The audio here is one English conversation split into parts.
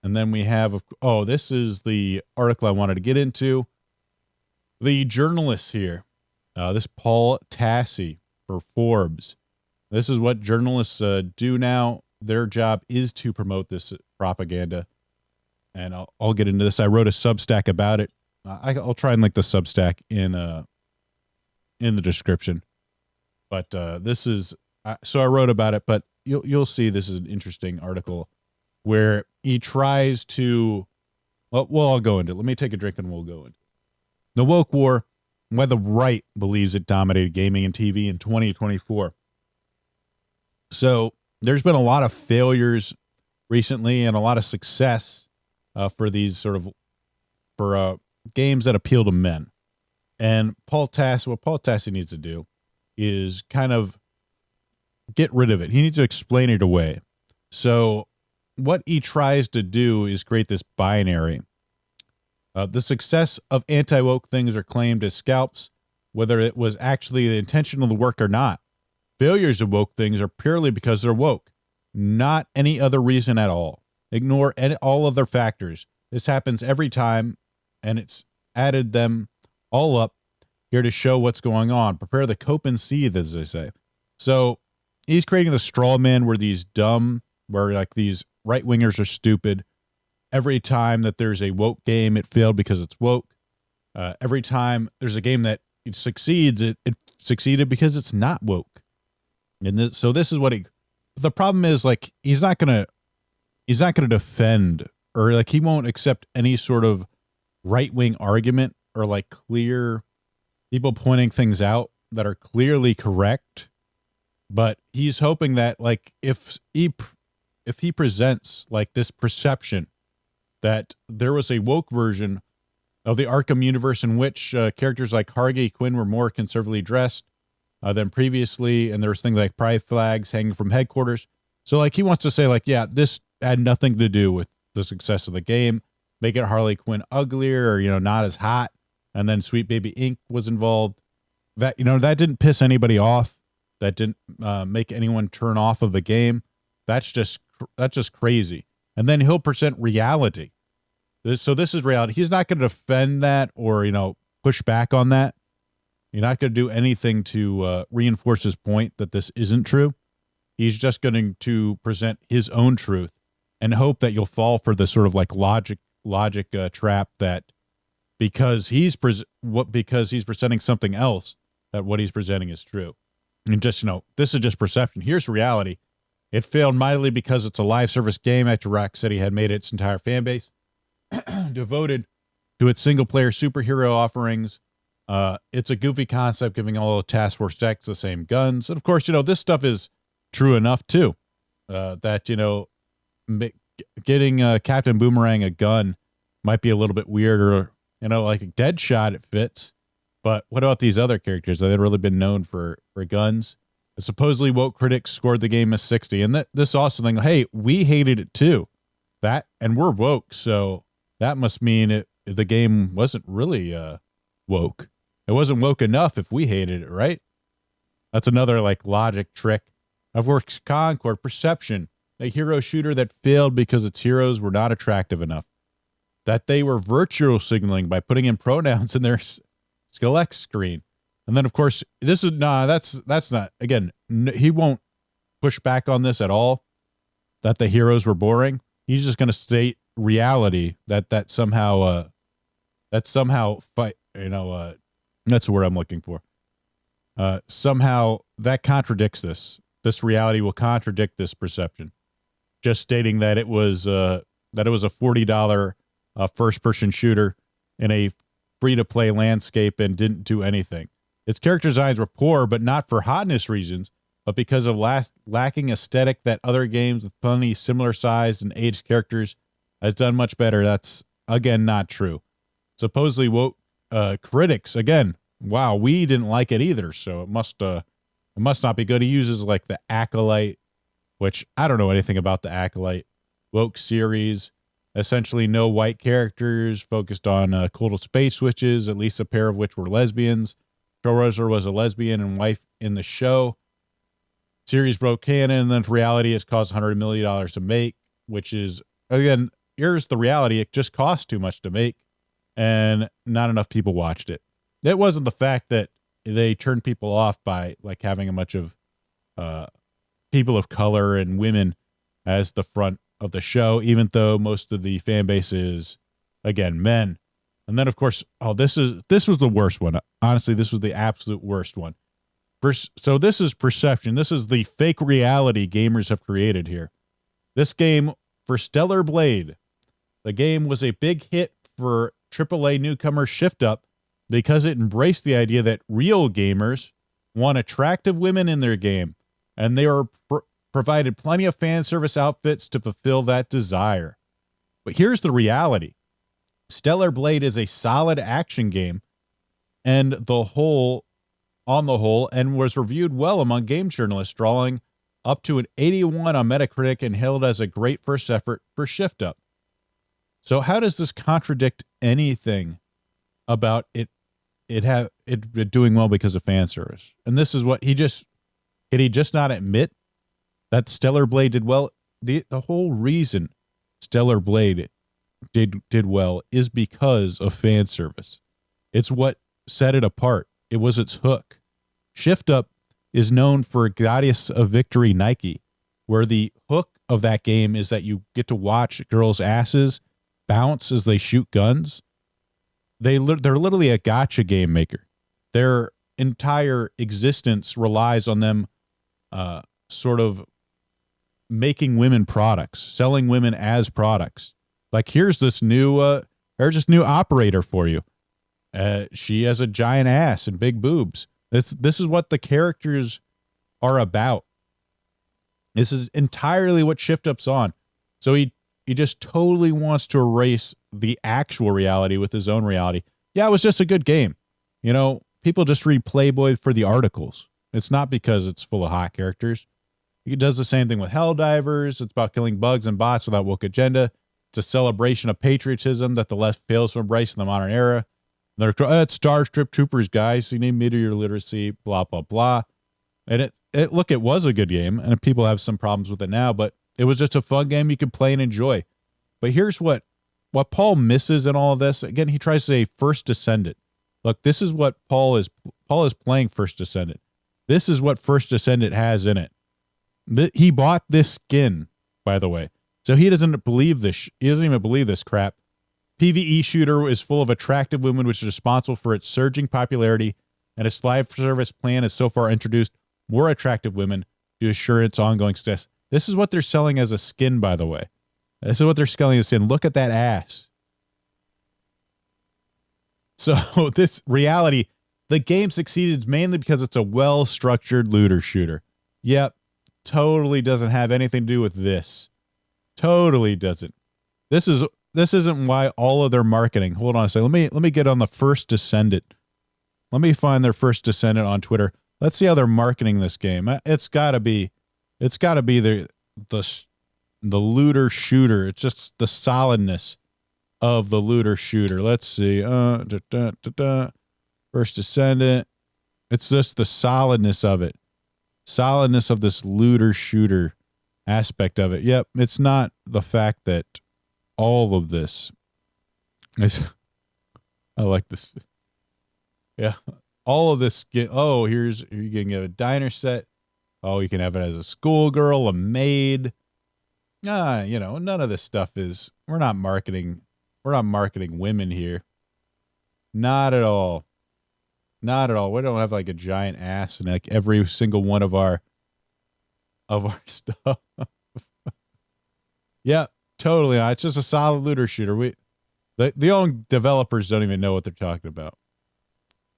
And then we have, oh, this is the article I wanted to get into. The journalists here, this Paul Tassi for Forbes. This is what journalists do now. Their job is to promote this propaganda. And I'll get into this. I wrote a Substack about it. I'll try and link the Substack in the description. But this is, so I wrote about it, but you'll see this is an interesting article where he tries to, well, I'll go into it. Let me take a drink and we'll go into it. The woke war, why the right believes it dominated gaming and TV in 2024. So there's been a lot of failures recently and a lot of success for these sort of, for games that appeal to men. And what Paul Tassi needs to do is kind of get rid of it. He needs to explain it away. So what he tries to do is create this binary. The success of anti-woke things are claimed as scalps, whether it was actually the intention of the work or not. Failures of woke things are purely because they're woke, not any other reason at all. Ignore all other factors. This happens every time, and it's added them all up here to show what's going on. Prepare the cope and seethe, as they say. So he's creating the straw man where these right-wingers are stupid. Every time that there's a woke game, it failed because it's woke. Every time there's a game that it succeeds, it succeeded because it's not woke. And so this is what the problem is, like, he's not gonna defend, or like he won't accept any sort of right-wing argument or like clear people pointing things out that are clearly correct. But he's hoping that, like, if he presents like this perception that there was a woke version of the Arkham universe in which characters like Harvey Quinn were more conservatively dressed than previously, and there was things like pride flags hanging from headquarters. So, like, he wants to say, like, yeah, this had nothing to do with the success of the game, make it Harley Quinn uglier or, not as hot, and then Sweet Baby Inc. was involved. That, that didn't piss anybody off. That didn't make anyone turn off of the game. That's just crazy. And then he'll present reality. So this is reality. He's not going to defend that or, push back on that. You're not going to do anything to reinforce his point that this isn't true. He's just going to present his own truth and hope that you'll fall for the sort of like logic trap that because he's presenting something else, that what he's presenting is true. And just, this is just perception. Here's reality. It failed mightily because it's a live service game after Rocksteady had made its entire fan base devoted to its single-player superhero offerings. It's a goofy concept, giving all Task Force X the same guns. And, of course, this stuff is true enough, too, that, getting Captain Boomerang a gun might be a little bit weird, or, like a Deadshot, it fits. But what about these other characters that had really been known for guns? Supposedly woke critics scored the game a 60. And this also thing, hey, we hated it too. And we're woke, so that must mean the game wasn't really woke. It wasn't woke enough if we hated it, right? That's another like logic trick. Of course, Concord, perception, a hero shooter that failed because its heroes were not attractive enough. That they were virtual signaling by putting in pronouns in their select screen. And then, of course, that's not, again, he won't push back on this at all, that the heroes were boring. He's just going to state reality that somehow that's the word I'm looking for. Somehow that contradicts this. This reality will contradict this perception. Just stating that it was a $40 first-person shooter in a free-to-play landscape and didn't do anything. Its character designs were poor, but not for hotness reasons, but because of lacking aesthetic that other games with plenty similar sized and aged characters has done much better. That's, again, not true. Supposedly, woke critics, again, wow, we didn't like it either, so it must not be good. He uses like the Acolyte, which I don't know anything about the Acolyte. Woke series, essentially no white characters, focused on cool space switches, at least a pair of which were lesbians. Showrunner was a lesbian and wife in the show. Series broke canon, and then reality, it's cost $100 million to make, which is, again, here's the reality. It just cost too much to make, and not enough people watched it. It wasn't the fact that they turned people off by like having a bunch of people of color and women as the front of the show, even though most of the fan base is, again, men. And then, of course, this was the worst one. Honestly, this was the absolute worst one. So this is perception. This is the fake reality gamers have created here. This game, for Stellar Blade, the game was a big hit for AAA newcomer Shift Up because it embraced the idea that real gamers want attractive women in their game, and they were provided plenty of fan service outfits to fulfill that desire. But here's the reality. Stellar Blade is a solid action game, and on the whole, and was reviewed well among game journalists, drawing up to an 81 on Metacritic and hailed as a great first effort for Shift Up. So how does this contradict anything about it doing well because of fan service? And this is what did he just not admit that Stellar Blade did well? The whole reason Stellar Blade did well is because of fan service. It's what set it apart. It was its hook. Shift Up is known for Goddess of Victory Nike, where the hook of that game is that you get to watch girls' asses bounce as they shoot guns. They're literally a gacha game maker. Their entire existence relies on them sort of making women products, selling women as products. Like, here's this new operator for you. She has a giant ass and big boobs. This is what the characters are about. This is entirely what Shift Up's on. So he just totally wants to erase the actual reality with his own reality. Yeah, it was just a good game. You know, people just read Playboy for the articles. It's not because it's full of hot characters. He does the same thing with Helldivers. It's about killing bugs and bots without woke agenda. It's a celebration of patriotism that the left fails to embrace in the modern era. It's Starship Troopers, guys. You need meteor literacy, blah, blah, blah. And it was a good game, and people have some problems with it now, but it was just a fun game you could play and enjoy. But here's what Paul misses in all of this. Again, he tries to say First Descendant. Look, this is what Paul is playing First Descendant. This is what First Descendant has in it. He bought this skin, by the way. So he doesn't believe this. He doesn't even believe this crap. PvE shooter is full of attractive women, which is responsible for its surging popularity, and its live service plan has so far introduced more attractive women to assure its ongoing success. This is what they're selling as a skin, by the way. This is what they're selling as a skin. Look at that ass. So this reality, the game succeeded mainly because it's a well-structured looter shooter. Yep, totally doesn't have anything to do with this. Totally doesn't. This isn't why all of their marketing. Hold on a second. Let me get on the First Descendant. Let me find their First Descendant on Twitter. Let's see how they're marketing this game. It's gotta be the looter shooter. It's just the solidness of the looter shooter. Let's see. First Descendant. It's just the solidness of it. Solidness of this looter shooter aspect of it. Yep, it's not the fact that all of this is. I like this. Yeah, all of this. You can get a diner set. Oh, you can have it as a schoolgirl, a maid. None of this stuff is. We're not marketing women here. Not at all. Not at all. We don't have like a giant ass in like every single one of our stuff. Yeah, totally. It's just a solid looter shooter. The own developers don't even know what they're talking about.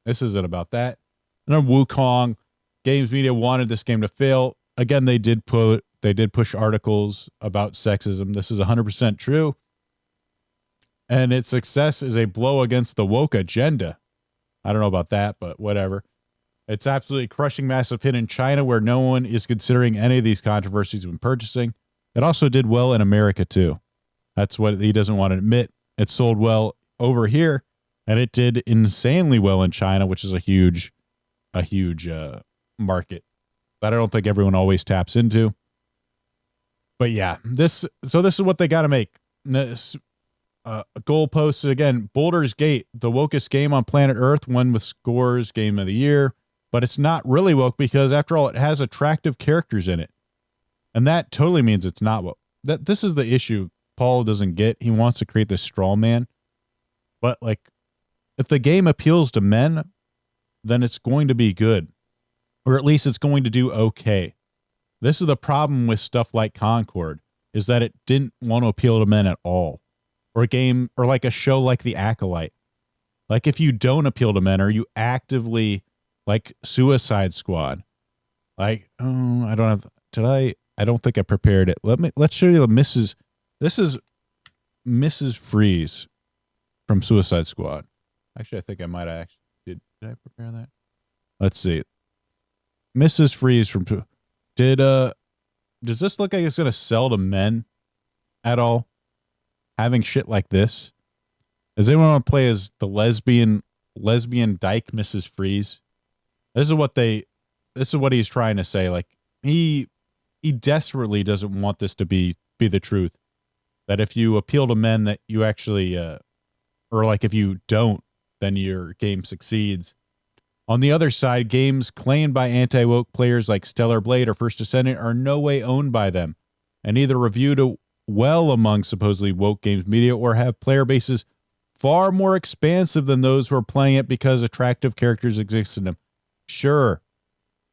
This isn't about that. And then Wukong Games Media wanted this game to fail. Again, they did push articles about sexism. This is 100% true. And its success is a blow against the woke agenda. I don't know about that, but whatever. It's absolutely crushing massive hit in China, where no one is considering any of these controversies when purchasing. It also did well in America, too. That's what he doesn't want to admit. It sold well over here, and it did insanely well in China, which is a huge market that I don't think everyone always taps into. But yeah, this is what they got to make. Goalposts again. Boulder's Gate, the wokest game on planet Earth, won with scores game of the year, but it's not really woke because after all, it has attractive characters in it, and that totally means it's not woke. This is the issue Paul doesn't get. He wants to create this straw man, but like, if the game appeals to men, then it's going to be good, or at least it's going to do okay. This is the problem with stuff like Concord, is that it didn't want to appeal to men at all. Or a game, or like a show like The Acolyte. Like if you don't appeal to men, or you actively, like Suicide Squad. Like, oh, I don't have, I don't think I prepared it. Let's show you this is Mrs. Freeze from Suicide Squad. Actually, I think I might have did I prepare that? Let's see. Mrs. Freeze from, does this look like it's going to sell to men at all? Having shit like this? Does anyone want to play as the lesbian dyke Mrs. Freeze? This is what he's trying to say. Like, he desperately doesn't want this to be the truth. That if you appeal to men, that you actually, or like if you don't, then your game succeeds. On the other side, games claimed by anti-woke players like Stellar Blade or First Descendant are no way owned by them, and either reviewed well among supposedly woke games media or have player bases far more expansive than those who are playing it because attractive characters exist in them. Sure.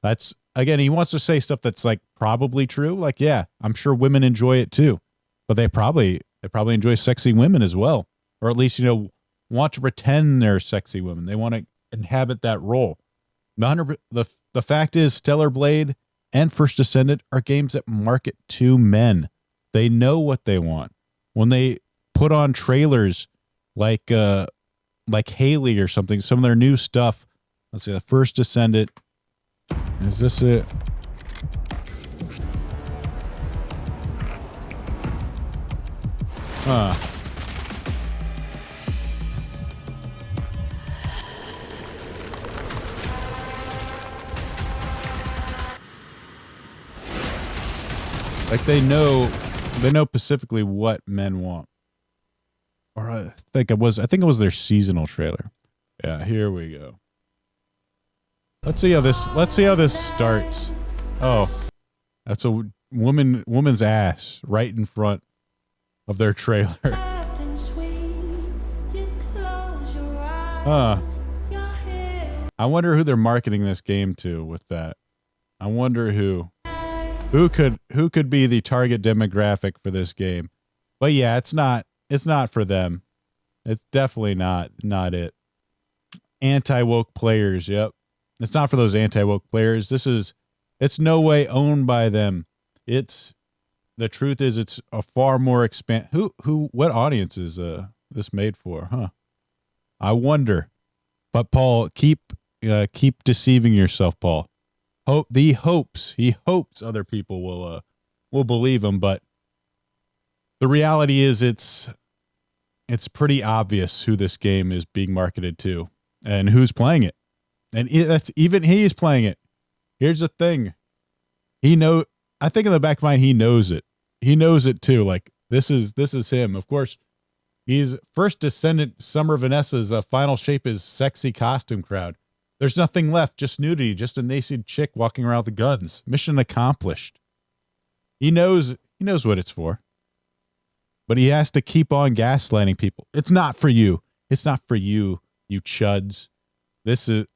That's, again, he wants to say stuff that's like probably true. Like, yeah, I'm sure women enjoy it too, but they probably enjoy sexy women as well, or at least, want to pretend they're sexy women. They want to inhabit that role. The fact is, Stellar Blade and First Descendant are games that market to men. They know what they want. When they put on trailers like Haley or something, some of their new stuff. Let's see, the First Descendant. Is this it? Huh. Like they know specifically what men want. Or I think it was their seasonal trailer. Yeah, here we go. Let's see how this starts. Oh, that's a woman's ass right in front of their trailer. Huh. I wonder who they're marketing this game to with that. I wonder who could be the target demographic for this game. But yeah, it's not for them. It's definitely not it. Anti-woke players, yep. It's not for those anti-woke players. It's no way owned by them. The truth is it's a far more what audience is this made for, huh? I wonder. But Paul, keep deceiving yourself, Paul. He hopes other people will believe him, but the reality is it's pretty obvious who this game is being marketed to and who's playing it. And he's playing it. Here's the thing. I think in the back of mind, he knows it. He knows it too. Like this is him. Of course, he's First Descendant. Summer Vanessa's final shape is sexy costume crowd. There's nothing left, just nudity, just a nascent chick walking around with guns. Mission accomplished. He knows what it's for. But he has to keep on gaslighting people. It's not for you. It's not for you, you chuds. This is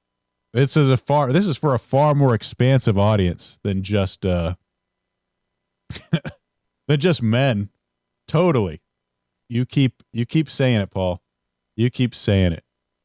for a far more expansive audience than just men. Totally. You keep saying it, Paul. You keep saying it.